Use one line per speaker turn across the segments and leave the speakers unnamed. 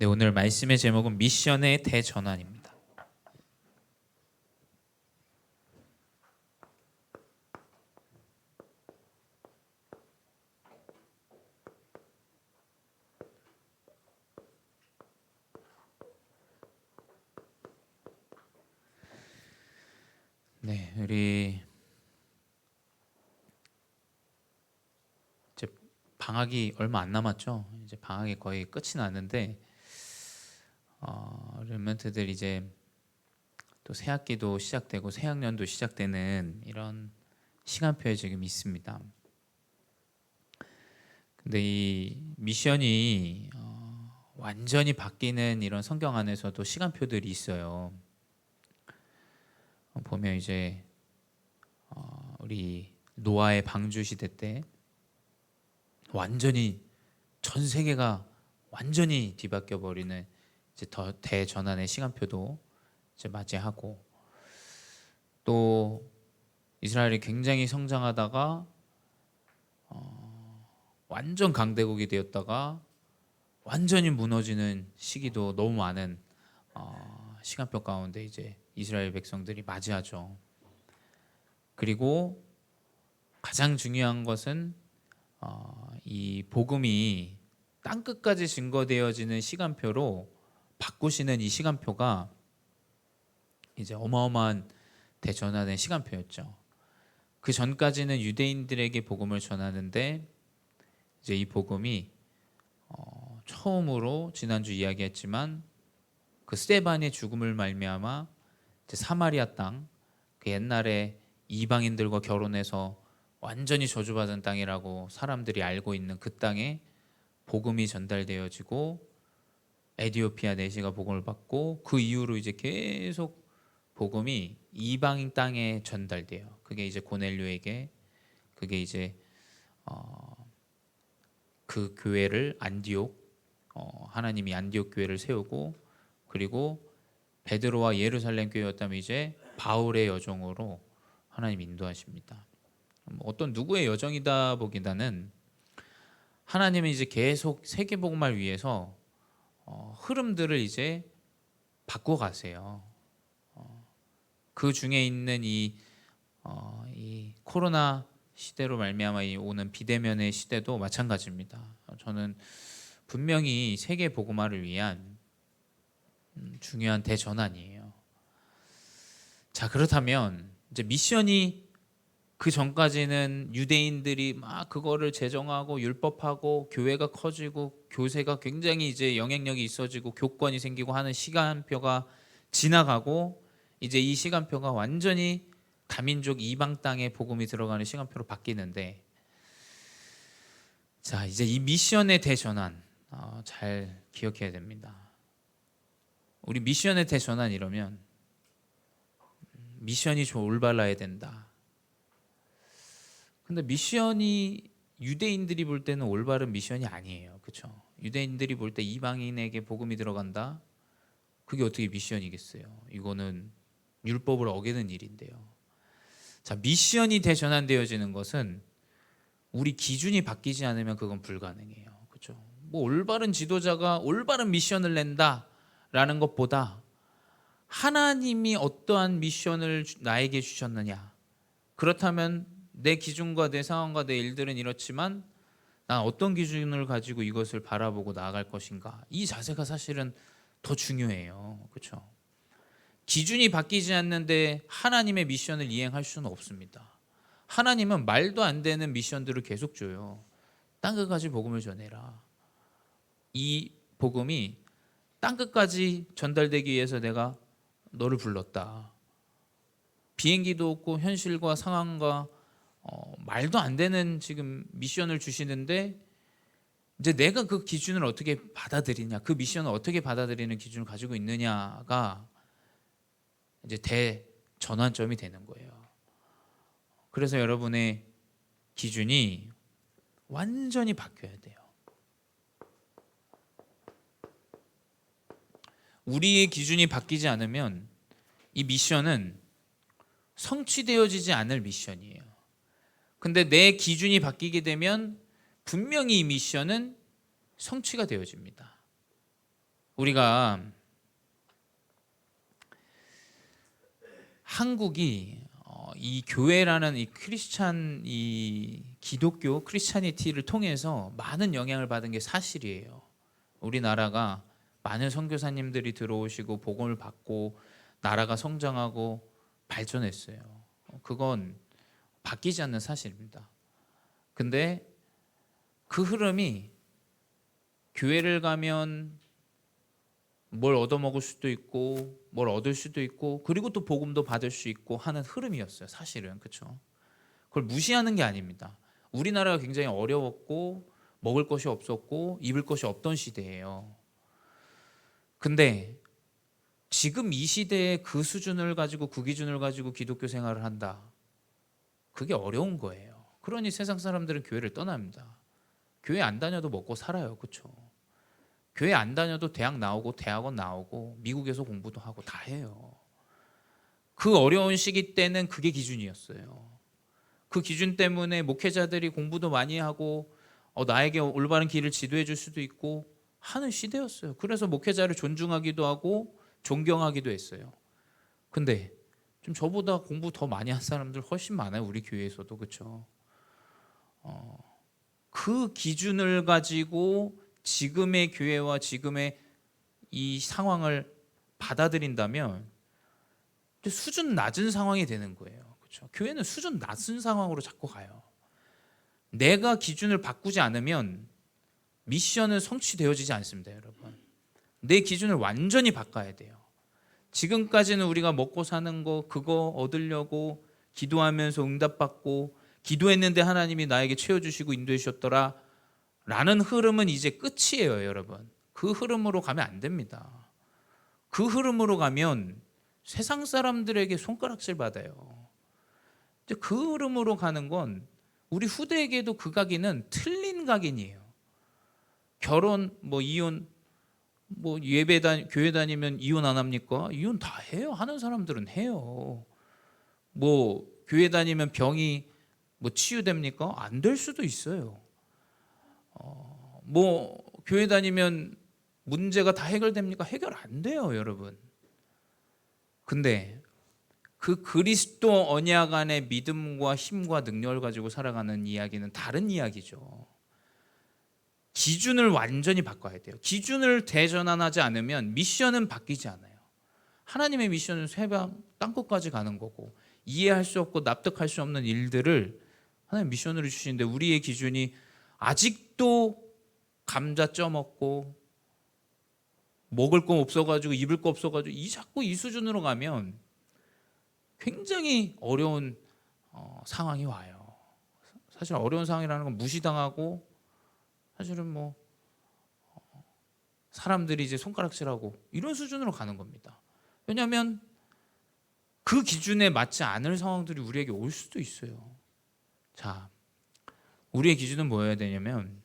네, 오늘 말씀의 제목은 미션의 대전환입니다. 네, 우리 이제 방학이 얼마 안 남았죠. 이제 방학이 거의 끝이 나는데 랩런트들 이제 또 새 학기도 시작되고 새 학년도 시작되는 이런 시간표에 지금 있습니다. 근데 이 미션이 완전히 바뀌는 이런 성경 안에서도 시간표들이 있어요. 보면 이제 우리 노아의 방주 시대 때 완전히 전 세계가 완전히 뒤바뀌어 버리는 이제 더 대전환의 시간표도 이제 맞이하고, 또 이스라엘이 굉장히 성장하다가 완전 강대국이 되었다가 완전히 무너지는 시기도 너무 많은 시간표 가운데 이제 이스라엘 백성들이 맞이하죠. 그리고 가장 중요한 것은 이 복음이 땅끝까지 증거되어지는 시간표로 바꾸시는 이 시간표가 이제 어마어마한 대전환의 시간표였죠. 그 전까지는 유대인들에게 복음을 전하는데 이제 이 복음이 처음으로 지난주 이야기했지만 그 스데반의 죽음을 말미암아 이제 사마리아 땅, 그 옛날에 이방인들과 결혼해서 완전히 저주받은 땅이라고 사람들이 알고 있는 그 땅에 복음이 전달되어지고 에디오피아 내시가 복음을 받고, 그 이후로 이제 계속 복음이 이방인 땅에 전달돼요. 그게 이제 고넬료에게, 그게 이제 그 교회를 안디옥, 하나님이 안디옥 교회를 세우고, 그리고 베드로와 예루살렘 교회였다면 이제 바울의 여정으로 하나님 인도하십니다. 어떤 누구의 여정이다 보기보다는 하나님은 이제 계속 세계복음을 위해서 흐름들을 이제 바꿔 가세요. 그 중에 있는 이 코로나 시대로 말미암아 오는 비대면의 시대도 마찬가지입니다. 저는 분명히 세계 복음화를 위한 중요한 대전환이에요. 자, 그렇다면 이제 미션이 그 전까지는 유대인들이 막 그거를 제정하고 율법하고 교회가 커지고 교세가 굉장히 이제 영향력이 있어지고 교권이 생기고 하는 시간표가 지나가고, 이제 이 시간표가 완전히 다민족 이방 땅에 복음이 들어가는 시간표로 바뀌는데, 자, 이제 이 미션의 대전환 잘 기억해야 됩니다. 우리 미션의 대전환 이러면 미션이 좀 올바라야 된다. 근데 미션이 유대인들이 볼 때는 올바른 미션이 아니에요. 그렇죠? 유대인들이 볼 때 이방인에게 복음이 들어간다? 그게 어떻게 미션이겠어요? 이거는 율법을 어기는 일인데요. 자, 미션이 대전환되어지는 것은 우리 기준이 바뀌지 않으면 그건 불가능해요. 그렇죠? 뭐 올바른 지도자가 올바른 미션을 낸다라는 것보다 하나님이 어떠한 미션을 나에게 주셨느냐, 그렇다면 내 기준과 내 상황과 내 일들은 이렇지만 난 어떤 기준을 가지고 이것을 바라보고 나아갈 것인가, 이 자세가 사실은 더 중요해요. 그렇죠? 기준이 바뀌지 않는데 하나님의 미션을 이행할 수는 없습니다. 하나님은 말도 안 되는 미션들을 계속 줘요. 땅끝까지 복음을 전해라. 이 복음이 땅끝까지 전달되기 위해서 내가 너를 불렀다. 비행기도 없고 현실과 상황과 말도 안 되는 지금 미션을 주시는데, 이제 내가 그 기준을 어떻게 받아들이냐, 그 미션을 어떻게 받아들이는 기준을 가지고 있느냐가 이제 대전환점이 되는 거예요. 그래서 여러분의 기준이 완전히 바뀌어야 돼요. 우리의 기준이 바뀌지 않으면 이 미션은 성취되어지지 않을 미션이에요. 근데 내 기준이 바뀌게 되면 분명히 이 미션은 성취가 되어집니다. 우리가 한국이 이 교회라는 이 크리스찬 이 기독교 크리스찬이티를 통해서 많은 영향을 받은 게 사실이에요. 우리나라가 많은 선교사님들이 들어오시고 복음을 받고 나라가 성장하고 발전했어요. 그건 바뀌지 않는 사실입니다. 근데 그 흐름이 교회를 가면 뭘 얻어먹을 수도 있고 뭘 얻을 수도 있고 그리고 또 복음도 받을 수 있고 하는 흐름이었어요. 사실은. 그렇죠? 그걸 무시하는 게 아닙니다. 우리나라가 굉장히 어려웠고 먹을 것이 없었고 입을 것이 없던 시대예요. 근데 지금 이 시대에 그 수준을 가지고 그 기준을 가지고 기독교 생활을 한다. 그게 어려운 거예요. 그러니 세상 사람들은 교회를 떠납니다. 교회 안 다녀도 먹고 살아요. 그렇죠? 교회 안 다녀도 대학 나오고 대학원 나오고 미국에서 공부도 하고 다 해요. 그 어려운 시기 때는 그게 기준이었어요. 그 기준 때문에 목회자들이 공부도 많이 하고 나에게 올바른 길을 지도해 줄 수도 있고 하는 시대였어요. 그래서 목회자를 존중하기도 하고 존경하기도 했어요. 근데 좀 저보다 공부 더 많이 한 사람들 훨씬 많아요. 우리 교회에서도. 그렇죠? 그 기준을 가지고 지금의 교회와 지금의 이 상황을 받아들인다면 수준 낮은 상황이 되는 거예요. 그렇죠? 교회는 수준 낮은 상황으로 자꾸 가요. 내가 기준을 바꾸지 않으면 미션은 성취되어지지 않습니다, 여러분. 내 기준을 완전히 바꿔야 돼요. 지금까지는 우리가 먹고 사는 거 그거 얻으려고 기도하면서 응답받고 기도했는데 하나님이 나에게 채워주시고 인도해 주셨더라 라는 흐름은 이제 끝이에요, 여러분. 그 흐름으로 가면 안 됩니다. 그 흐름으로 가면 세상 사람들에게 손가락질 받아요. 그 흐름으로 가는 건 우리 후대에게도 그 각인은 틀린 각인이에요. 결혼, 이혼, 교회 다니면 이혼 안 합니까? 이혼 다 해요. 하는 사람들은 해요. 교회 다니면 병이 치유됩니까? 안 될 수도 있어요. 교회 다니면 문제가 다 해결됩니까? 해결 안 돼요, 여러분. 근데 그 그리스도 언약 안의 믿음과 힘과 능력을 가지고 살아가는 이야기는 다른 이야기죠. 기준을 완전히 바꿔야 돼요. 기준을 대전환하지 않으면 미션은 바뀌지 않아요. 하나님의 미션은 세상 땅끝까지 가는 거고 이해할 수 없고 납득할 수 없는 일들을 하나님 미션으로 주시는데 우리의 기준이 아직도 감자 쪄먹고 먹을 거 없어가지고 입을 거 없어가지고 자꾸 이 수준으로 가면 굉장히 어려운 상황이 와요. 사실 어려운 상황이라는 건 무시당하고 사실은 사람들이 이제 손가락질하고 이런 수준으로 가는 겁니다. 왜냐하면 그 기준에 맞지 않을 상황들이 우리에게 올 수도 있어요. 자, 우리의 기준은 뭐여야 되냐면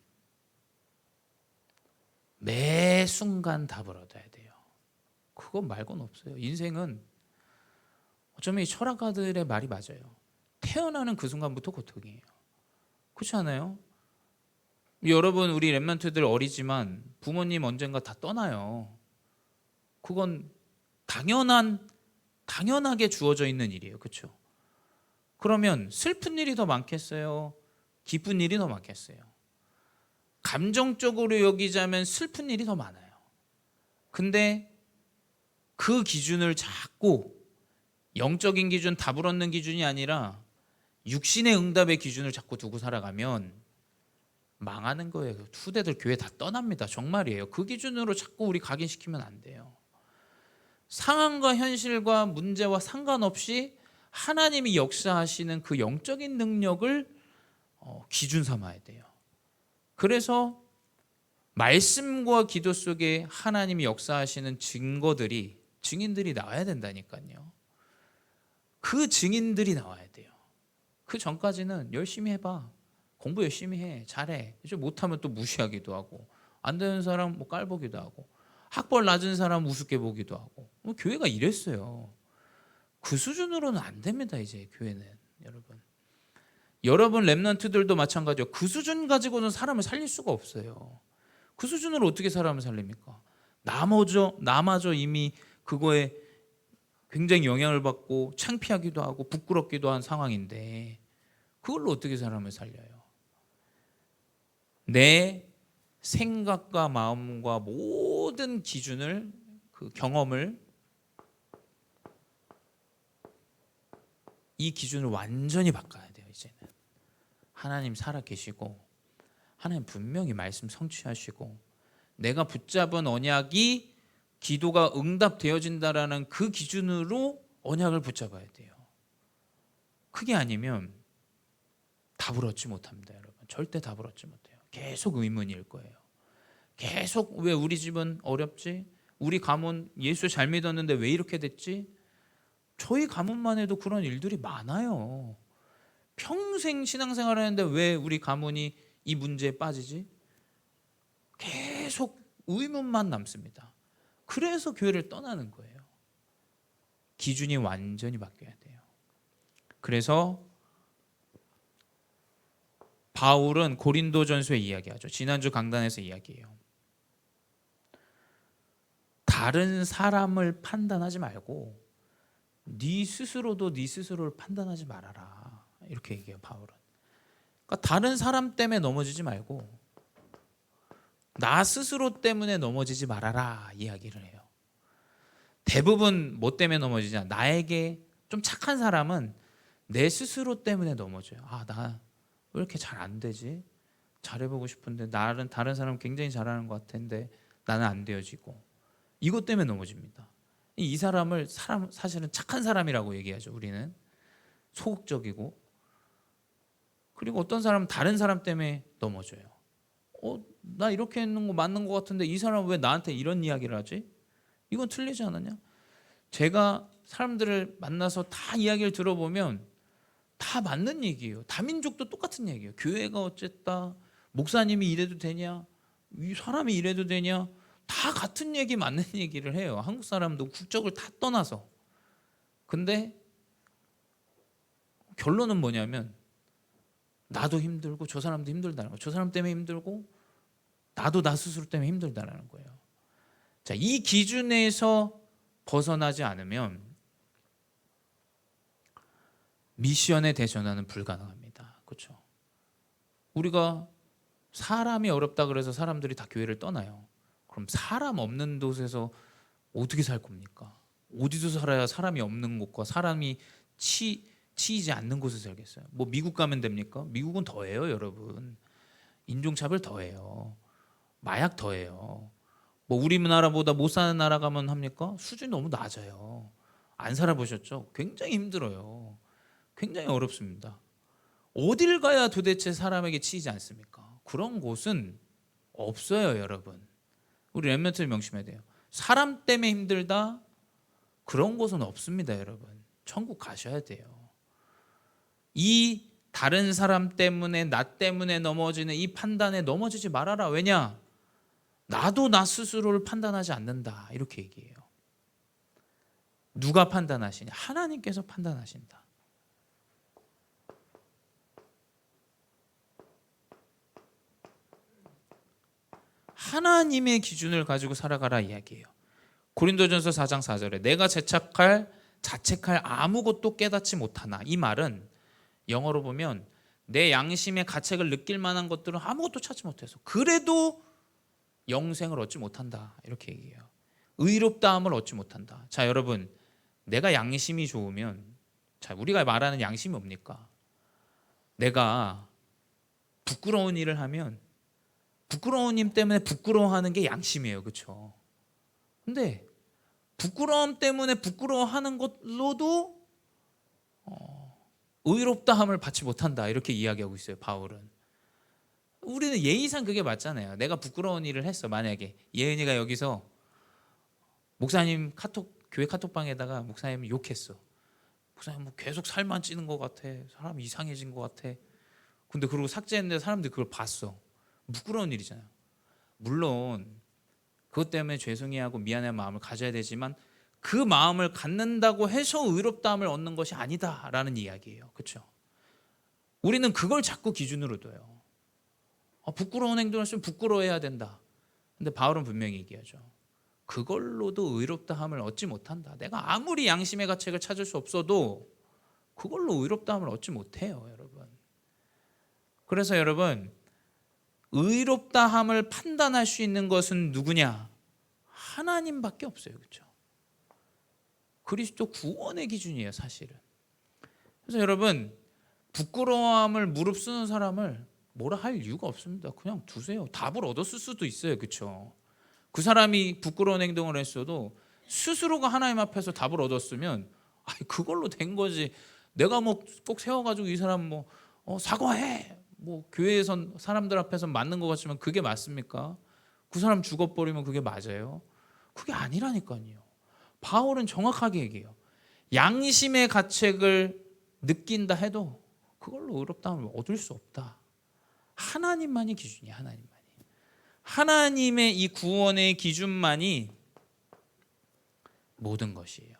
매 순간 답을 얻어야 돼요. 그것 말고는 없어요. 인생은 어쩌면 이 철학가들의 말이 맞아요. 태어나는 그 순간부터 고통이에요. 그렇지 않아요? 여러분 우리 랩런트들 어리지만 부모님 언젠가 다 떠나요. 그건 당연하게 주어져 있는 일이에요. 그렇죠? 그러면 슬픈 일이 더 많겠어요? 기쁜 일이 더 많겠어요? 감정적으로 여기자면 슬픈 일이 더 많아요. 근데 그 기준을 자꾸 영적인 기준, 답을 얻는 기준이 아니라 육신의 응답의 기준을 자꾸 두고 살아가면 망하는 거예요. 후대들 교회 다 떠납니다. 정말이에요. 그 기준으로 자꾸 우리 각인시키면 안 돼요. 상황과 현실과 문제와 상관없이 하나님이 역사하시는 그 영적인 능력을 기준 삼아야 돼요. 그래서 말씀과 기도 속에 하나님이 역사하시는 증인들이 나와야 된다니까요. 그 증인들이 나와야 돼요. 그 전까지는 열심히 해봐. 공부 열심히 해. 잘해. 이제 못하면 또 무시하기도 하고 안 되는 사람 깔보기도 하고 학벌 낮은 사람 우습게 보기도 하고 교회가 이랬어요. 그 수준으로는 안 됩니다. 이제 교회는 여러분 랩런트들도 마찬가지예요. 그 수준 가지고는 사람을 살릴 수가 없어요. 그 수준으로 어떻게 사람을 살립니까? 나마저 이미 그거에 굉장히 영향을 받고 창피하기도 하고 부끄럽기도 한 상황인데 그걸로 어떻게 사람을 살려요? 내 생각과 마음과 모든 기준을, 그 경험을, 이 기준을 완전히 바꿔야 돼요. 이제는 하나님 살아계시고 하나님 분명히 말씀 성취하시고 내가 붙잡은 언약이 기도가 응답되어진다라는 그 기준으로 언약을 붙잡아야 돼요. 그게 아니면 답을 얻지 못합니다, 여러분. 절대 답을 얻지 못해요. 계속 의문일 거예요. 계속 왜 우리 집은 어렵지? 우리 가문 예수 잘 믿었는데 왜 이렇게 됐지? 저희 가문만 해도 그런 일들이 많아요. 평생 신앙생활 하는데 왜 우리 가문이 이 문제에 빠지지? 계속 의문만 남습니다. 그래서 교회를 떠나는 거예요. 기준이 완전히 바뀌어야 돼요. 그래서 바울은 고린도전서에 이야기하죠. 지난주 강단에서 이야기해요. 다른 사람을 판단하지 말고 네 스스로도 네 스스로를 판단하지 말아라. 이렇게 얘기해요, 바울은. 그러니까 다른 사람 때문에 넘어지지 말고 나 스스로 때문에 넘어지지 말아라 이야기를 해요. 대부분 뭐 때문에 넘어지냐? 나에게 좀 착한 사람은 내 스스로 때문에 넘어져요. 아, 나 왜 이렇게 잘 안 되지? 잘해보고 싶은데 나는 다른 사람 굉장히 잘하는 것 같은데 나는 안 되어지고 이것 때문에 넘어집니다. 이 사람을 사실은 착한 사람이라고 얘기하죠. 우리는 소극적이고, 그리고 어떤 사람은 다른 사람 때문에 넘어져요. 나 이렇게 했는 거 맞는 것 같은데 이 사람은 왜 나한테 이런 이야기를 하지? 이건 틀리지 않았냐? 제가 사람들을 만나서 다 이야기를 들어보면 다 맞는 얘기예요. 다민족도 똑같은 얘기예요. 교회가 어쨌다, 목사님이 이래도 되냐, 이 사람이 이래도 되냐, 다 같은 얘기 맞는 얘기를 해요. 한국 사람도 국적을 다 떠나서. 근데 결론은 뭐냐면 나도 힘들고 저 사람도 힘들다는 거예요. 저 사람 때문에 힘들고 나도 나 스스로 때문에 힘들다는 거예요. 자, 이 기준에서 벗어나지 않으면 미션의 대전환은 불가능합니다. 그렇죠? 우리가 사람이 어렵다 그래서 사람들이 다 교회를 떠나요. 그럼 사람 없는 곳에서 어떻게 살 겁니까? 어디서 살아야 사람이 없는 곳과 사람이 치이지 않는 곳에 살겠어요? 뭐 미국 가면 됩니까? 미국은 더해요, 여러분. 인종차별 더해요. 마약 더해요. 뭐 우리나라보다 못 사는 나라 가면 합니까? 수준이 너무 낮아요. 안 살아보셨죠? 굉장히 힘들어요. 굉장히 어렵습니다. 어딜 가야 도대체 사람에게 치이지 않습니까? 그런 곳은 없어요, 여러분. 우리 렘넌트를 명심해야 돼요. 사람 때문에 힘들다? 그런 곳은 없습니다, 여러분. 천국 가셔야 돼요. 이 다른 사람 때문에, 나 때문에 넘어지는 이 판단에 넘어지지 말아라. 왜냐? 나도 나 스스로를 판단하지 않는다. 이렇게 얘기해요. 누가 판단하시냐? 하나님께서 판단하신다. 하나님의 기준을 가지고 살아가라 이야기예요. 고린도전서 4장 4절에 내가 자책할 아무것도 깨닫지 못하나, 이 말은 영어로 보면 내 양심의 가책을 느낄 만한 것들은 아무것도 찾지 못해서 그래도 영생을 얻지 못한다 이렇게 얘기해요. 의롭다함을 얻지 못한다. 자, 여러분, 내가 양심이 좋으면, 자, 우리가 말하는 양심이 뭡니까? 내가 부끄러운 일을 하면 부끄러운 일 때문에 부끄러워하는 게 양심이에요. 그렇죠? 근데 부끄러움 때문에 부끄러워하는 것로도 의롭다함을 받지 못한다 이렇게 이야기하고 있어요, 바울은. 우리는 예의상 그게 맞잖아요. 내가 부끄러운 일을 했어. 만약에 예은이가 여기서 목사님 교회 카톡방에다가 목사님 욕했어. 목사님 뭐 계속 살만 찌는 것 같아. 사람 이상해진 것 같아. 근데 그러고 삭제했는데 사람들이 그걸 봤어. 부끄러운 일이잖아요. 물론 그것 때문에 죄송해하고 미안한 마음을 가져야 되지만 그 마음을 갖는다고 해서 의롭다함을 얻는 것이 아니다라는 이야기예요. 그렇죠? 우리는 그걸 자꾸 기준으로 둬요. 부끄러운 행동을 했으면 부끄러워해야 된다. 근데 바울은 분명히 얘기하죠. 그걸로도 의롭다함을 얻지 못한다. 내가 아무리 양심의 가책을 찾을 수 없어도 그걸로 의롭다함을 얻지 못해요, 여러분. 그래서 여러분, 의롭다함을 판단할 수 있는 것은 누구냐? 하나님밖에 없어요. 그렇죠? 그리스도 구원의 기준이에요, 사실은. 그래서 여러분, 부끄러움을 무릅쓰는 사람을 뭐라 할 이유가 없습니다. 그냥 두세요. 답을 얻었을 수도 있어요. 그렇죠? 그 사람이 부끄러운 행동을 했어도 스스로가 하나님 앞에서 답을 얻었으면 그걸로 된 거지. 내가 뭐 꼭 세워가지고 이 사람 뭐 사과해. 뭐 교회에선 사람들 앞에서 맞는 것 같지만 그게 맞습니까? 그 사람 죽어버리면 그게 맞아요? 그게 아니라니까요. 바울은 정확하게 얘기해요. 양심의 가책을 느낀다 해도 그걸로 의롭다함을 얻을 수 없다. 하나님만이 기준이야. 하나님만이. 하나님의 이 구원의 기준만이 모든 것이에요.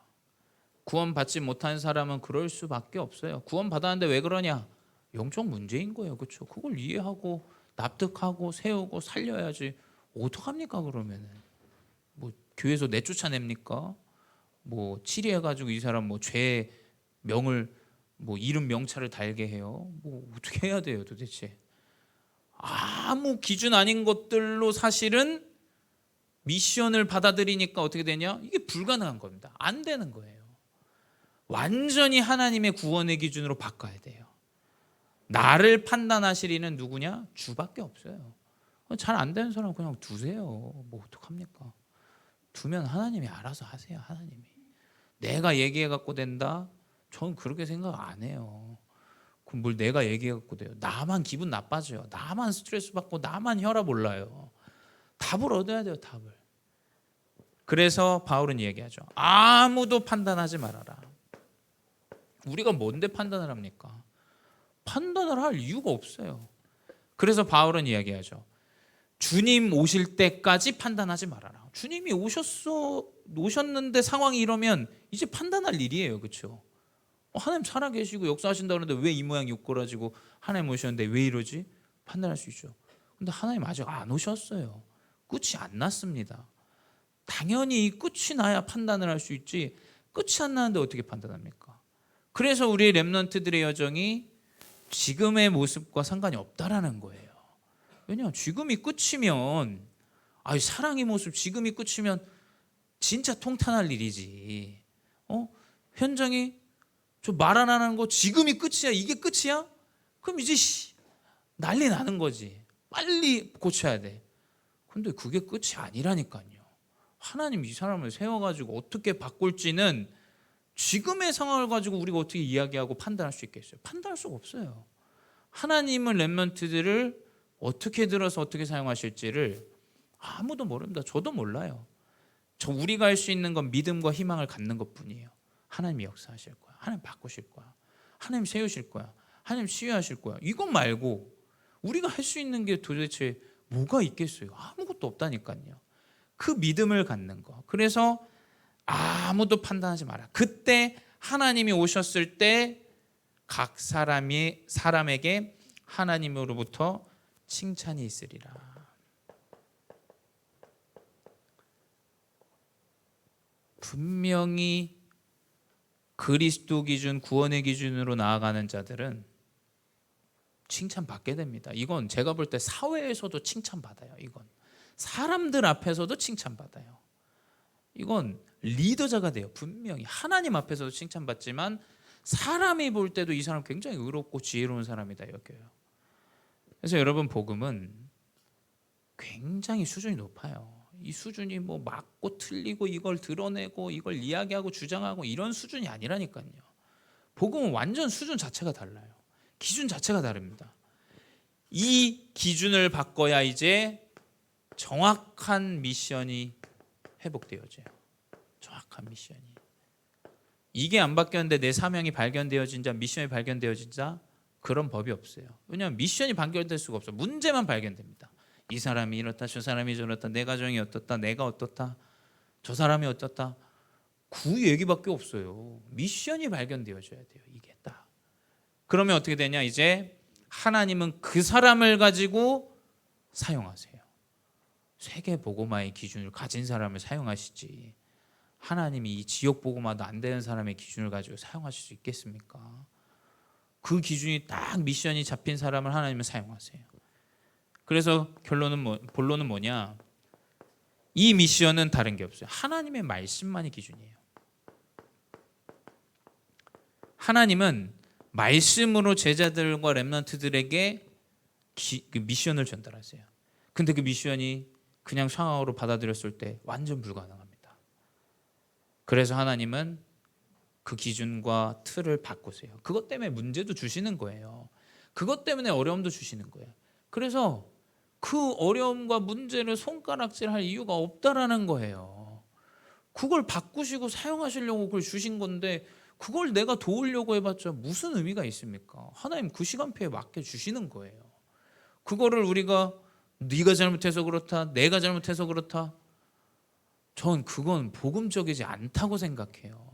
구원받지 못한 사람은 그럴 수밖에 없어요. 구원받았는데 왜 그러냐? 영적 문제인 거예요. 그렇죠? 그걸 이해하고 납득하고 세우고 살려야지. 어떡합니까 그러면은? 뭐 교회에서 내쫓아냅니까? 뭐 치리해가지고 이 사람 뭐 죄 명을 뭐 이름 명찰을 달게 해요? 뭐 어떻게 해야 돼요 도대체? 아무 기준 아닌 것들로 사실은 미션을 받아들이니까 어떻게 되냐? 이게 불가능한 겁니다. 안 되는 거예요. 완전히 하나님의 구원의 기준으로 바꿔야 돼요. 나를 판단하시리는 누구냐? 주밖에 없어요. 잘 안 되는 사람 그냥 두세요. 뭐 어떡합니까? 두면 하나님이 알아서 하세요. 하나님이. 내가 얘기해 갖고 된다? 저는 그렇게 생각 안 해요. 그럼 뭘 내가 얘기해 갖고 돼요? 나만 기분 나빠져요. 나만 스트레스 받고 나만 혈압 올라요. 답을 얻어야 돼요. 답을. 그래서 바울은 얘기하죠. 아무도 판단하지 말아라. 우리가 뭔데 판단을 합니까? 판단을 할 이유가 없어요. 그래서 바울은 이야기하죠. 주님 오실 때까지 판단하지 말아라. 주님이 오셨는데 상황이 이러면 이제 판단할 일이에요. 그렇죠? 하나님 살아계시고 역사하신다는데 왜 이 모양 욕골아지고 하나님 오셨는데 왜 이러지? 판단할 수 있죠. 근데 하나님 아직 안 오셨어요. 끝이 안 났습니다. 당연히 끝이 나야 판단을 할 수 있지 끝이 안 나는데 어떻게 판단합니까? 그래서 우리 렘넌트들의 여정이 지금의 모습과 상관이 없다라는 거예요. 왜냐하면 지금이 끝이면 사랑의 모습 지금이 끝이면 진짜 통탄할 일이지. 현정이 저 말 안 하는 거 지금이 끝이야. 이게 끝이야? 그럼 이제 난리 나는 거지. 빨리 고쳐야 돼. 근데 그게 끝이 아니라니까요. 하나님 이 사람을 세워가지고 어떻게 바꿀지는 지금의 상황을 가지고 우리가 어떻게 이야기하고 판단할 수 있겠어요? 판단할 수가 없어요. 하나님은 렘넌트들을 어떻게 들어서 어떻게 사용하실지를 아무도 모릅니다. 저도 몰라요. 우리가 할 수 있는 건 믿음과 희망을 갖는 것뿐이에요. 하나님이 역사하실 거야. 하나님 바꾸실 거야. 하나님 세우실 거야. 하나님 치유하실 거야. 이것 말고 우리가 할 수 있는 게 도대체 뭐가 있겠어요? 아무것도 없다니까요. 그 믿음을 갖는 거. 그래서 아무도 판단하지 마라. 그때 하나님이 오셨을 때 각 사람에게 하나님으로부터 칭찬이 있으리라. 분명히 그리스도 기준, 구원의 기준으로 나아가는 자들은 칭찬받게 됩니다. 이건 제가 볼 때 사회에서도 칭찬받아요. 이건 사람들 앞에서도 칭찬받아요. 이건 리더자가 돼요. 분명히 하나님 앞에서도 칭찬받지만 사람이 볼 때도 이 사람 굉장히 의롭고 지혜로운 사람이다 여겨요. 그래서 여러분 복음은 굉장히 수준이 높아요. 이 수준이 뭐 맞고 틀리고 이걸 드러내고 이걸 이야기하고 주장하고 이런 수준이 아니라니까요. 복음은 완전 수준 자체가 달라요. 기준 자체가 다릅니다. 이 기준을 바꿔야 이제 정확한 미션이 회복되어져요. 정확한 미션이. 이게 안 바뀌었는데 내 사명이 발견되어진 자, 미션이 발견되어진 자 그런 법이 없어요. 왜냐하면 미션이 발견될 수가 없어요. 문제만 발견됩니다. 이 사람이 이렇다, 저 사람이 저렇다, 내 가정이 어떻다, 내가 어떻다, 저 사람이 어떻다. 그 얘기밖에 없어요. 미션이 발견되어져야 돼요. 이게 딱. 그러면 어떻게 되냐? 이제 하나님은 그 사람을 가지고 사용하세요. 세계 복음화의 기준을 가진 사람을 사용하시지 하나님이 이 지역 복음화도 안 되는 사람의 기준을 가지고 사용하실 수 있겠습니까? 그 기준이 딱 미션이 잡힌 사람을 하나님은 사용하세요. 그래서 본론은 뭐냐? 이 미션은 다른 게 없어요. 하나님의 말씀만이 기준이에요. 하나님은 말씀으로 제자들과 렘넌트들에게 그 미션을 전달하세요. 근데 그 미션이 그냥 상황으로 받아들였을 때 완전 불가능합니다. 그래서 하나님은 그 기준과 틀을 바꾸세요. 그것 때문에 문제도 주시는 거예요. 그것 때문에 어려움도 주시는 거예요. 그래서 그 어려움과 문제를 손가락질할 이유가 없다라는 거예요. 그걸 바꾸시고 사용하시려고 그걸 주신 건데 그걸 내가 도우려고 해봤자 무슨 의미가 있습니까? 하나님 그 시간표에 맞게 주시는 거예요. 그거를 우리가 네가 잘못해서 그렇다, 내가 잘못해서 그렇다, 전 그건 복음적이지 않다고 생각해요.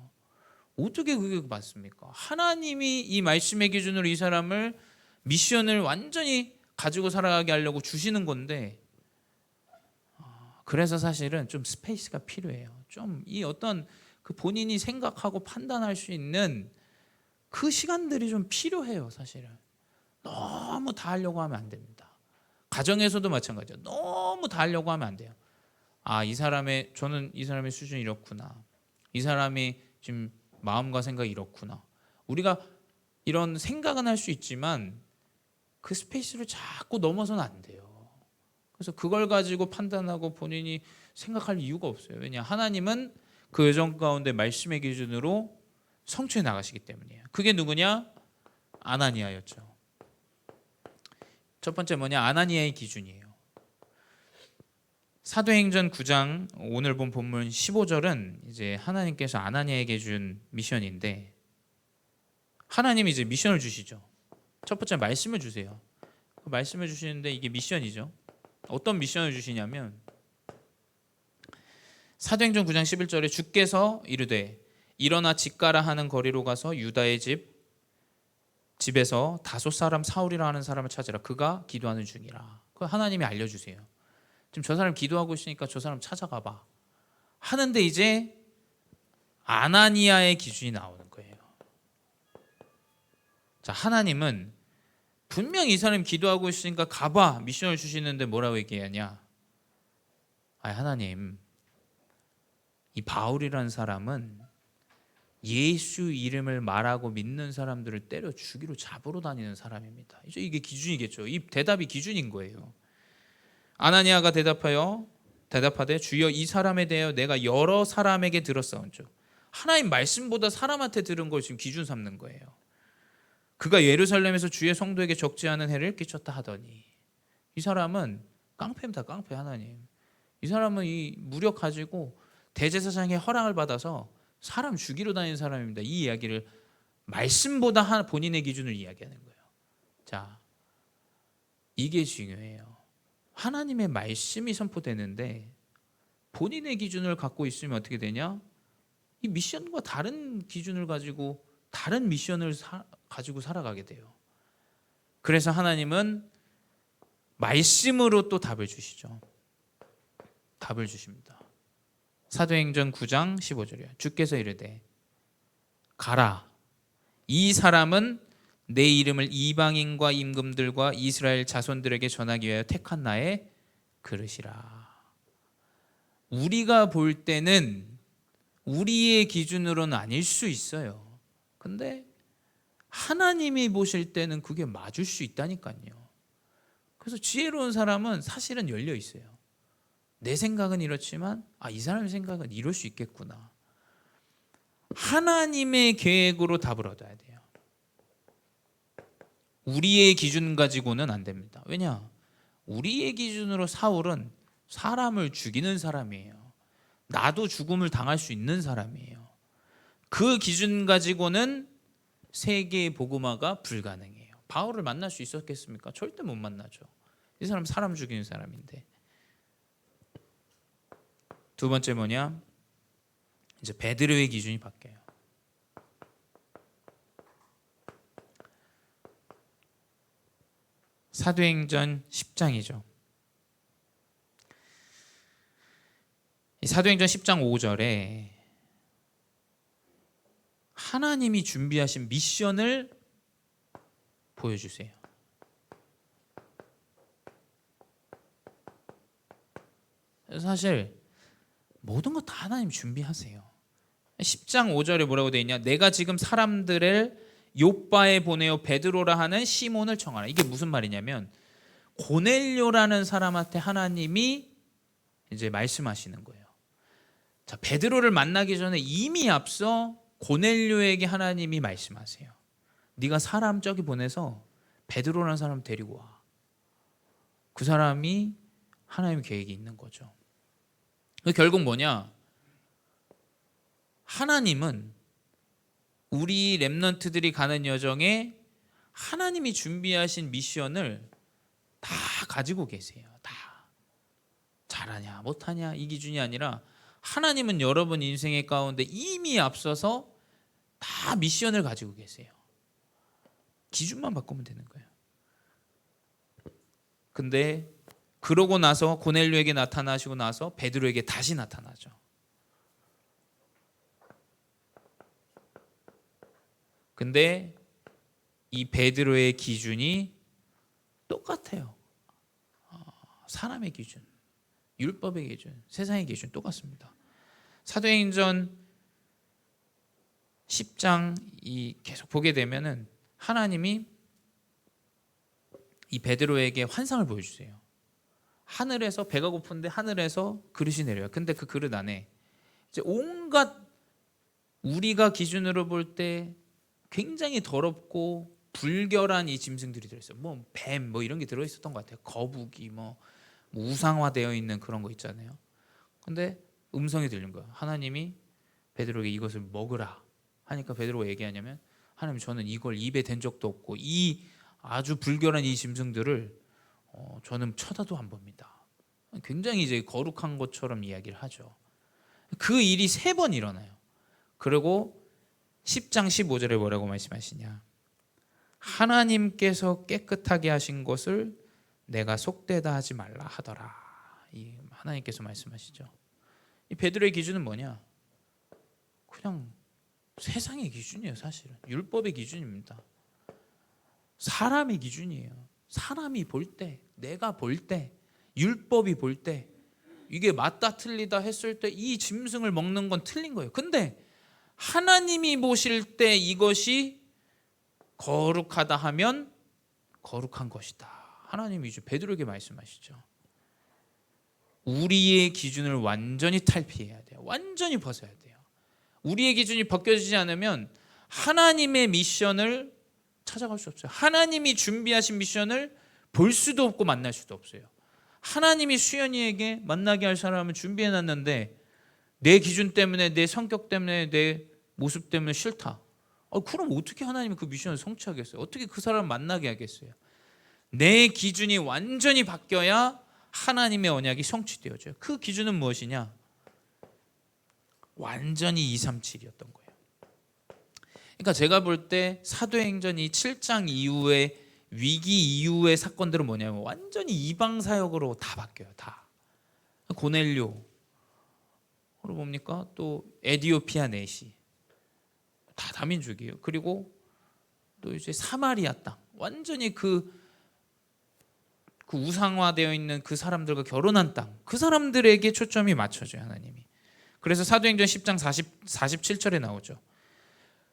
어떻게 그게 맞습니까? 하나님이 이 말씀의 기준으로 이 사람을 미션을 완전히 가지고 살아가게 하려고 주시는 건데, 그래서 사실은 좀 스페이스가 필요해요. 좀 이 어떤 그 본인이 생각하고 판단할 수 있는 그 시간들이 좀 필요해요. 사실은 너무 다 하려고 하면 안 됩니다. 가정에서도 마찬가지예요. 너무 다 하려고 하면 안 돼요. 저는 이 사람의 수준이 이렇구나. 이 사람이 지금 마음과 생각이 이렇구나. 우리가 이런 생각은 할 수 있지만 그 스페이스를 자꾸 넘어서는 안 돼요. 그래서 그걸 가지고 판단하고 본인이 생각할 이유가 없어요. 왜냐? 하나님은 그 여정 가운데 말씀의 기준으로 성취해 나가시기 때문이에요. 그게 누구냐? 아나니아였죠. 첫 번째 뭐냐? 아나니아의 기준이에요. 사도행전 9장 오늘 본 본문 15절은 이제 하나님께서 아나니아에게 준 미션인데, 하나님이 이제 미션을 주시죠. 첫 번째 말씀을 주세요. 그 말씀을 주시는데 이게 미션이죠. 어떤 미션을 주시냐면 사도행전 9장 11절에 주께서 이르되 일어나 집가라 하는 거리로 가서 유다의 집에서 다섯 사람 사울이라 하는 사람을 찾으라. 그가 기도하는 중이라. 그 하나님이 알려주세요. 지금 저 사람 기도하고 있으니까 저 사람 찾아가 봐 하는데 이제 아나니아의 기준이 나오는 거예요. 자, 하나님은 분명 이 사람이 기도하고 있으니까 가봐 미션을 주시는데 뭐라고 얘기하냐? 하나님, 이 바울이라는 사람은 예수 이름을 말하고 믿는 사람들을 때려 죽이로 잡으러 다니는 사람입니다. 이게 기준이겠죠. 이 대답이 기준인 거예요. 아나니아가 대답하되 주여 이 사람에 대하여 내가 여러 사람에게 들었사온즉. 하나님 말씀보다 사람한테 들은 걸 지금 기준 삼는 거예요. 그가 예루살렘에서 주의 성도에게 적지 않은 해를 끼쳤다 하더니. 이 사람은 깡패입니다. 깡패. 하나님, 이 사람은 이 무력 가지고 대제사장의 허락을 받아서 사람 죽이러 다니는 사람입니다. 이 이야기를 말씀보다 본인의 기준을 이야기하는 거예요. 자, 이게 중요해요. 하나님의 말씀이 선포되는데 본인의 기준을 갖고 있으면 어떻게 되냐? 이 미션과 다른 기준을 가지고 다른 미션을 가지고 살아가게 돼요. 그래서 하나님은 말씀으로 또 답을 주시죠. 답을 주십니다. 사도행전 9장 15절이요. 주께서 이르되 가라. 이 사람은 내 이름을 이방인과 임금들과 이스라엘 자손들에게 전하기 위하여 택한 나의 그릇이라. 우리가 볼 때는 우리의 기준으로는 아닐 수 있어요. 근데 하나님이 보실 때는 그게 맞을 수 있다니까요. 그래서 지혜로운 사람은 사실은 열려 있어요. 내 생각은 이렇지만 이 사람의 생각은 이럴 수 있겠구나. 하나님의 계획으로 답을 얻어야 돼요. 우리의 기준 가지고는 안 됩니다. 왜냐? 우리의 기준으로 사울은 사람을 죽이는 사람이에요. 나도 죽음을 당할 수 있는 사람이에요. 그 기준 가지고는 세계의 복음화가 불가능해요. 바울을 만날 수 있었겠습니까? 절대 못 만나죠. 이 사람 사람 죽이는 사람인데. 두 번째 뭐냐? 이제 베드로의 기준이 바뀌어요. 사도행전 10장이죠. 이 사도행전 10장 5절에 하나님이 준비하신 미션을 보여주세요. 사실 모든 것 다 하나님 준비하세요. 10장 5절에 뭐라고 되어 있냐? 내가 지금 사람들을 요빠에 보내어 베드로라 하는 시몬을 청하라. 이게 무슨 말이냐면 고넬료라는 사람한테 하나님이 이제 말씀하시는 거예요. 자, 베드로를 만나기 전에 이미 앞서 고넬료에게 하나님이 말씀하세요. 네가 사람 저기 보내서 베드로라는 사람 데리고 와. 그 사람이 하나님 계획이 있는 거죠. 결국 뭐냐? 하나님은 우리 렘넌트들이 가는 여정에 하나님이 준비하신 미션을 다 가지고 계세요. 다. 잘하냐 못하냐 이 기준이 아니라 하나님은 여러분 인생의 가운데 이미 앞서서 다 미션을 가지고 계세요. 기준만 바꾸면 되는 거예요. 근데 그러고 나서 고넬료에게 나타나시고 나서 베드로에게 다시 나타나죠. 근데 이 베드로의 기준이 똑같아요. 사람의 기준, 율법의 기준, 세상의 기준 똑같습니다. 사도행전 10장 계속 보게 되면은 하나님이 이 베드로에게 환상을 보여주세요. 하늘에서 배가 고픈데 하늘에서 그릇이 내려요. 근데 그 그릇 안에 이제 온갖 우리가 기준으로 볼 때 굉장히 더럽고 불결한 이 짐승들이 들어있어요. 뭐 뱀 뭐 이런 게 들어있었던 것 같아요. 거북이 뭐 우상화되어 있는 그런 거 있잖아요. 근데 음성이 들린 거예요. 하나님이 베드로에게 이것을 먹으라 하니까 베드로가 얘기하냐면 하나님 저는 이걸 입에 댄 적도 없고 이 아주 불결한 이 짐승들을 저는 쳐다도 안 봅니다. 굉장히 이제 거룩한 것처럼 이야기를 하죠. 그 일이 3번 일어나요. 그리고 10장 15절에 뭐라고 말씀하시냐? 하나님께서 깨끗하게 하신 것을 내가 속되다 하지 말라 하더라. 이 하나님께서 말씀하시죠. 이 베드로의 기준은 뭐냐? 그냥 세상의 기준이에요. 사실은 율법의 기준입니다. 사람의 기준이에요. 사람이 볼 때, 내가 볼 때, 율법이 볼 때 이게 맞다 틀리다 했을 때 이 짐승을 먹는 건 틀린 거예요. 근데 하나님이 보실 때 이것이 거룩하다 하면 거룩한 것이다. 하나님이 이제 베드로에게 말씀하시죠. 우리의 기준을 완전히 탈피해야 돼요. 완전히 벗어야 돼요. 우리의 기준이 벗겨지지 않으면 하나님의 미션을 찾아갈 수 없어요. 하나님이 준비하신 미션을 볼 수도 없고 만날 수도 없어요. 하나님이 수연이에게 만나게 할 사람을 준비해놨는데 내 기준 때문에 내 성격 때문에 내 모습 때문에 싫다. 그럼 어떻게 하나님이 그 미션을 성취하겠어요? 어떻게 그 사람을 만나게 하겠어요? 내 기준이 완전히 바뀌어야 하나님의 언약이 성취되어져요. 그 기준은 무엇이냐? 완전히 237이었던 거예요. 그러니까 제가 볼 때 사도행전 이 7장 이후에 위기 이후의 사건들은 뭐냐면 완전히 이방 사역으로 다 바뀌어요. 다. 고넬료 그리고 뭡니까? 또 에디오피아 내시 다 다민족이에요. 그리고 또 이제 사마리아 땅 완전히 그 우상화되어 있는 그 사람들과 결혼한 땅 그 사람들에게 초점이 맞춰져요. 하나님이. 그래서 사도행전 10장 47절에 나오죠.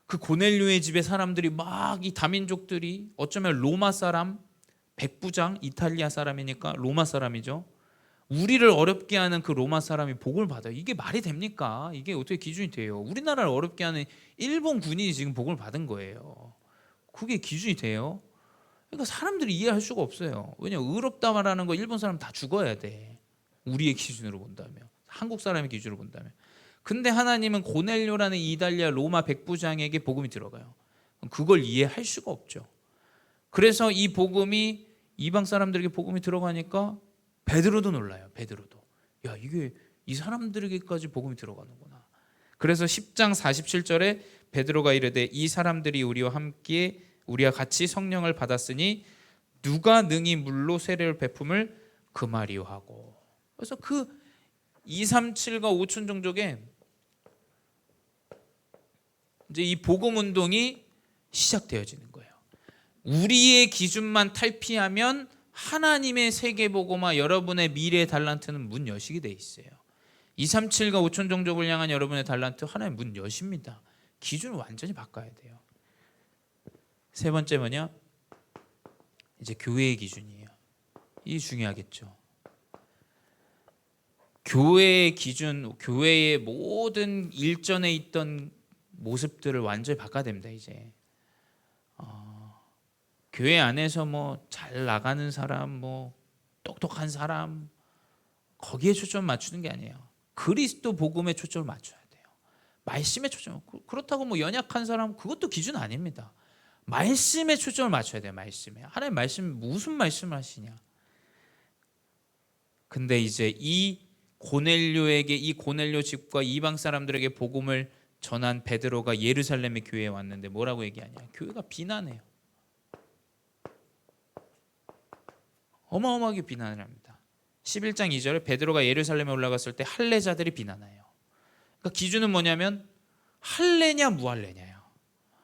그 고넬료의 집에 사람들이 막 이 다민족들이 어쩌면 로마 사람 백부장 이탈리아 사람이니까 로마 사람이죠. 우리를 어렵게 하는 그 로마 사람이 복을 받아요. 이게 말이 됩니까? 이게 어떻게 기준이 돼요? 우리나라를 어렵게 하는 일본 군인이 지금 복을 받은 거예요. 그게 기준이 돼요? 그러니까 사람들이 이해할 수가 없어요. 왜냐하면 의롭다 말하는 거 일본 사람 다 죽어야 돼. 우리의 기준으로 본다면 한국 사람의 기준으로 본다면. 근데 하나님은 고넬료라는 이탈리아 로마 백부장에게 복음이 들어가요. 그걸 이해할 수가 없죠. 그래서 이 복음이 이방 사람들에게 복음이 들어가니까 베드로도 놀라요. 베드로도. 야, 이게 이 사람들에게까지 복음이 들어가는구나. 그래서 10장 47절에 베드로가 이르되 이 사람들이 우리와 같이 성령을 받았으니 누가 능히 물로 세례를 베품을 금하리요 하고. 그래서 그 237과 5천 종족에 이제 이 복음 운동이 시작되어지는 거예요. 우리의 기준만 탈피하면 하나님의 세계 복음화, 여러분의 미래의 달란트는 문 여시게 돼 있어요. 237과 5천 종족을 향한 여러분의 달란트 하나님 문 여십니다. 기준을 완전히 바꿔야 돼요. 세 번째 뭐냐? 이제 교회의 기준이에요. 이게 중요하겠죠. 교회의 기준, 교회의 모든 일전에 있던 모습들을 완전히 바꿔야 됩니다. 이제 교회 안에서 뭐 잘 나가는 사람, 뭐 똑똑한 사람, 거기에 초점 맞추는 게 아니에요. 그리스도 복음에 초점을 맞춰야 돼요. 말씀에 초점. 그렇다고 뭐 연약한 사람, 그것도 기준 아닙니다. 말씀에 초점을 맞춰야 돼요. 말씀에. 하나님 말씀, 무슨 말씀을 하시냐. 근데 이제 이 고넬료에게, 이 고넬료 집과 이방 사람들에게 복음을 전한 베드로가 예루살렘의 교회에 왔는데 뭐라고 얘기하냐. 교회가 비난해요. 어마어마하게 비난을 합니다. 11장 2절에 베드로가 예루살렘에 올라갔을 때 할례자들이 비난해요. 그러니까 기준은 뭐냐면 할례냐 무할례냐예요.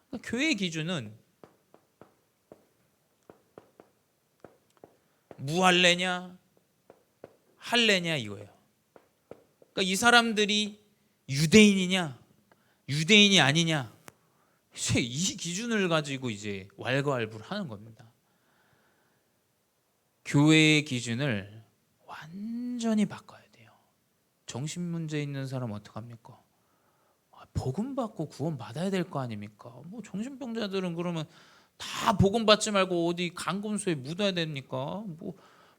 그러니까 교회의 기준은 무할례냐 할례냐 이거예요. 그러니까 이 사람들이 유대인이냐 유대인이 아니냐, 이 기준을 가지고 이제 왈가왈부를 하는 겁니다. 교회의 기준을 완전히 바꿔야 돼요. 정신문제 있는 사람 어떡합니까? 복음 받고 구원 받아야 될 거 아닙니까? 뭐 정신병자들은 그러면 다 복음 받지 말고 어디 강금소에 묻어야 됩니까? 뭐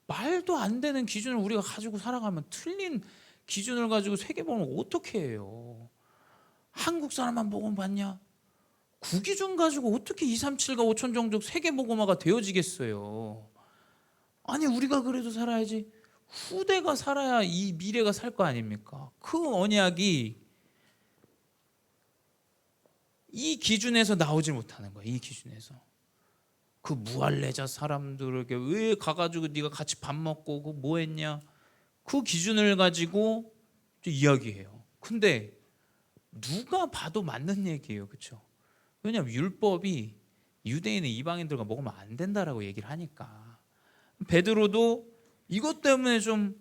말도 안 되는 기준을 우리가 가지고 살아가면, 틀린 기준을 가지고 세계복음을 어떻게 해요? 한국 사람만 복음 받냐? 구기준 가지고 어떻게 237과 5천 종족 세계복음화가 되어지겠어요? 아니 우리가 그래도 살아야지 후대가 살아야 이 미래가 살 거 아닙니까? 그 언약이 이 기준에서 나오지 못하는 거예요. 이 기준에서. 그 무할례자 사람들에게 왜 가가지고 네가 같이 밥 먹고 그 뭐 했냐, 그 기준을 가지고 이야기해요. 근데 누가 봐도 맞는 얘기예요. 그렇죠? 왜냐하면 율법이 유대인의 이방인들과 먹으면 안 된다라고 얘기를 하니까. 베드로도 이것 때문에 좀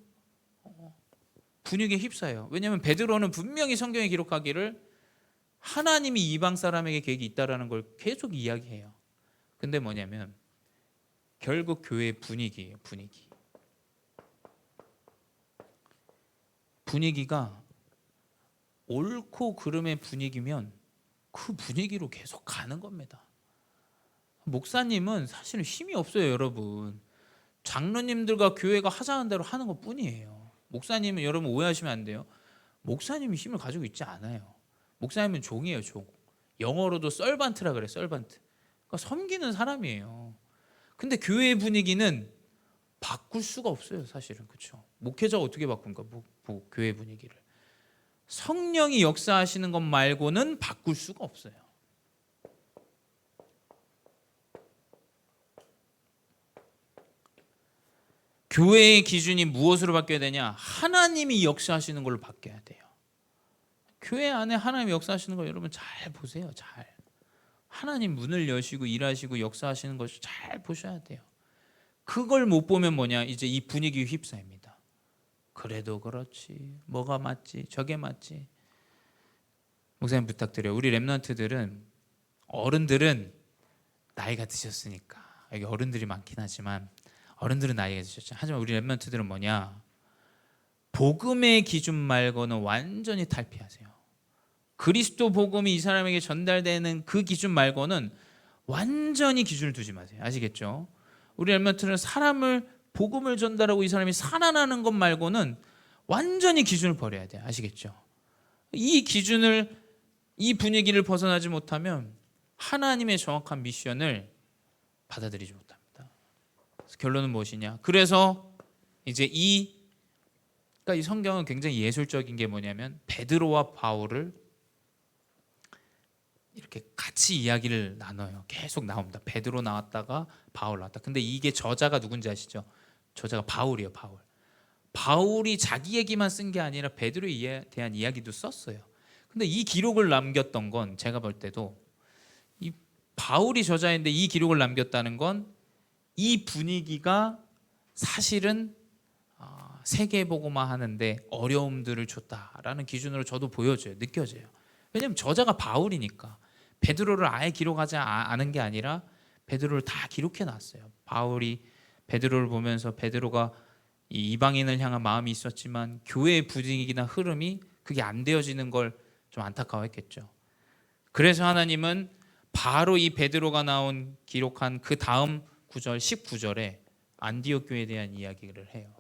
분위기에 휩싸여요. 왜냐하면 베드로는 분명히 성경에 기록하기를 하나님이 이방 사람에게 계획이 있다라는 걸 계속 이야기해요. 근데 뭐냐면 결국 교회의 분위기예요. 분위기가 옳고 그름의 분위기면 그 분위기로 계속 가는 겁니다. 목사님은 사실은 힘이 없어요. 여러분, 장로님들과 교회가 하자는 대로 하는 것 뿐이에요. 목사님은, 여러분 오해하시면 안 돼요, 목사님이 힘을 가지고 있지 않아요. 목사님은 종이에요. 종. 영어로도 썰반트라 그래요. 썰반트. 그러니까 섬기는 사람이에요. 근데 교회의 분위기는 바꿀 수가 없어요. 사실은. 그렇죠? 목회자가 어떻게 바꾼가? 교회 분위기를 성령이 역사하시는 것 말고는 바꿀 수가 없어요. 교회의 기준이 무엇으로 바뀌어야 되냐? 하나님이 역사하시는 걸로 바뀌어야 돼요. 교회 안에 하나님이 역사하시는 거 여러분 잘 보세요. 잘. 하나님 문을 여시고 일하시고 역사하시는 것을 잘 보셔야 돼요. 그걸 못 보면 뭐냐? 이제 이 분위기에 휩싸입니다. 그래도 그렇지, 뭐가 맞지, 저게 맞지. 목사님 부탁드려요. 우리 렘넌트들은, 어른들은 나이가 드셨으니까, 여기 어른들이 많긴 하지만 어른들은 나이가 드셨죠. 하지만 우리 렘넌트들은 뭐냐? 복음의 기준 말고는 완전히 탈피하세요. 그리스도 복음이 이 사람에게 전달되는 그 기준 말고는 완전히 기준을 두지 마세요. 아시겠죠? 우리 렘넌트는 사람을, 복음을 전달하고 이 사람이 살아나는 것 말고는 완전히 기준을 버려야 돼요. 아시겠죠? 이 기준을, 이 분위기를 벗어나지 못하면 하나님의 정확한 미션을 받아들이지 못합니다. 그래서 결론은 무엇이냐? 그래서 이제 그러니까 이 성경은 굉장히 예술적인 게 뭐냐면 베드로와 바울을 이렇게 같이 이야기를 나눠요. 계속 나옵니다. 베드로 나왔다가 바울 나왔다. 근데 이게 저자가 누군지 아시죠? 저자가 바울이에요. 바울이 자기 얘기만 쓴 게 아니라 베드로에 대한 이야기도 썼어요. 근데 이 기록을 남겼던 건 제가 볼 때도 이 바울이 저자인데 이 기록을 남겼다는 건 이 분위기가 사실은 세계복음화 하는데 어려움들을 줬다라는 기준으로 저도 보여져요. 느껴져요. 왜냐하면 저자가 바울이니까 베드로를 아예 기록하지 않은 게 아니라 베드로를 다 기록해 놨어요. 바울이 베드로를 보면서 베드로가 이 이방인을 향한 마음이 있었지만 교회의 분위기나 흐름이 그게 안 되어지는 걸 좀 안타까워했겠죠. 그래서 하나님은 바로 이 베드로가 기록한 그 다음 구절 19절에 안디옥 교회에 대한 이야기를 해요.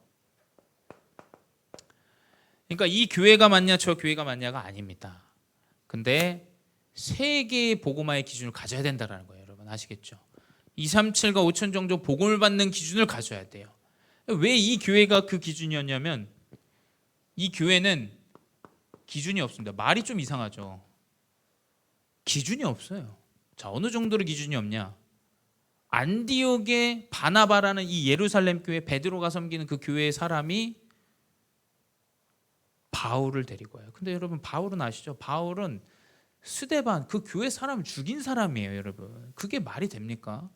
그러니까 이 교회가 맞냐 저 교회가 맞냐가 아닙니다. 근데 세계의 복음화의 기준을 가져야 된다는 거예요. 여러분 아시겠죠? 237과 5천 정도 복음을 받는 기준을 가져야 돼요. 왜 이 교회가 그 기준이었냐면 이 교회는 기준이 없습니다. 말이 좀 이상하죠. 기준이 없어요. 자, 어느 정도로 기준이 없냐? 안디옥의 바나바라는 이 예루살렘 교회 베드로가 섬기는 그 교회의 사람이 바울을 데리고 와요. 근데 여러분 바울은 아시죠? 바울은 스데반 그 교회 사람을 죽인 사람이에요, 여러분. 그게 말이 됩니까?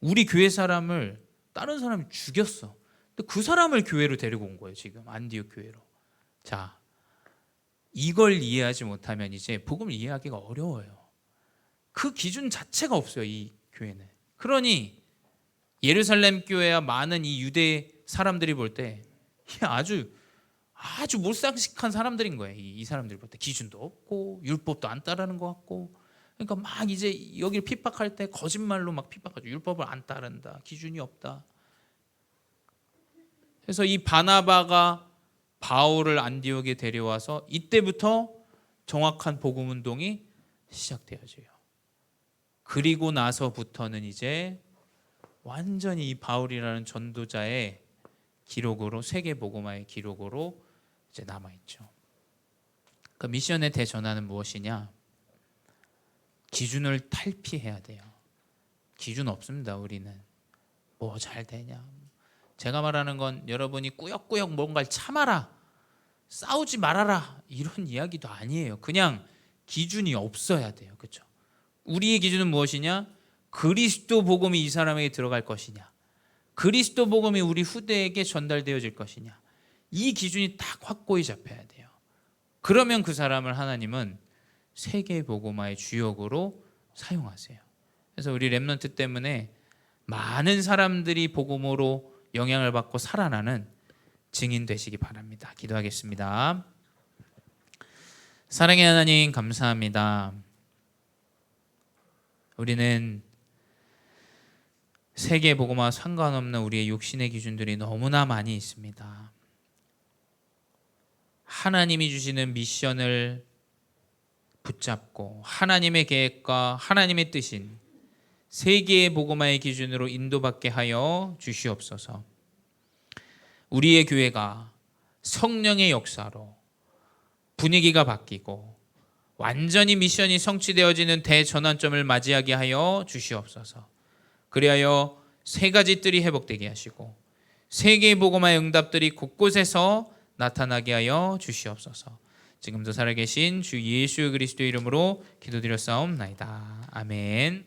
우리 교회 사람을 다른 사람이 죽였어. 근데 그 사람을 교회로 데리고 온 거예요, 지금 안디옥 교회로. 자, 이걸 이해하지 못하면 이제 복음을 이해하기가 어려워요. 그 기준 자체가 없어요, 이 교회는. 그러니 예루살렘 교회와 많은 이 유대 사람들이 볼 때 아주 몰상식한 사람들인 거예요. 이 사람들이 볼 때 기준도 없고 율법도 안 따르는 것 같고, 그러니까 막 이제 여기를 핍박할 때 거짓말로 막 핍박하죠. 율법을 안 따른다, 기준이 없다. 그래서 이 바나바가 바울을 안디옥에 데려와서 이때부터 정확한 복음 운동이 시작되어져요. 그리고 나서부터는 이제 완전히 이 바울이라는 전도자의 기록으로, 세계 복음화의 기록으로 이제 남아 있죠. 그 미션의 대전환은 무엇이냐? 기준을 탈피해야 돼요. 기준 없습니다. 우리는 뭐 잘 되냐? 제가 말하는 건 여러분이 꾸역꾸역 뭔가를 참아라, 싸우지 말아라 이런 이야기도 아니에요. 그냥 기준이 없어야 돼요. 그렇죠? 우리의 기준은 무엇이냐? 그리스도 복음이 이 사람에게 들어갈 것이냐, 그리스도 복음이 우리 후대에게 전달되어질 것이냐, 이 기준이 딱 확고히 잡혀야 돼요. 그러면 그 사람을 하나님은 세계 복음화의 주역으로 사용하세요. 그래서 우리 렘넌트 때문에 많은 사람들이 복음으로 영향을 받고 살아나는 증인 되시기 바랍니다. 기도하겠습니다. 사랑의 하나님 감사합니다. 우리는 세계 복음화와 상관없는 우리의 육신의 기준들이 너무나 많이 있습니다. 하나님이 주시는 미션을 붙잡고 하나님의 계획과 하나님의 뜻인 세계의 복음화의 기준으로 인도받게 하여 주시옵소서. 우리의 교회가 성령의 역사로 분위기가 바뀌고 완전히 미션이 성취되어지는 대전환점을 맞이하게 하여 주시옵소서. 그리하여 세 가지 뜰이 회복되게 하시고 세계의 복음화의 응답들이 곳곳에서 나타나게 하여 주시옵소서. 지금도 살아계신 주 예수 그리스도의 이름으로 기도드렸사옵나이다. 아멘.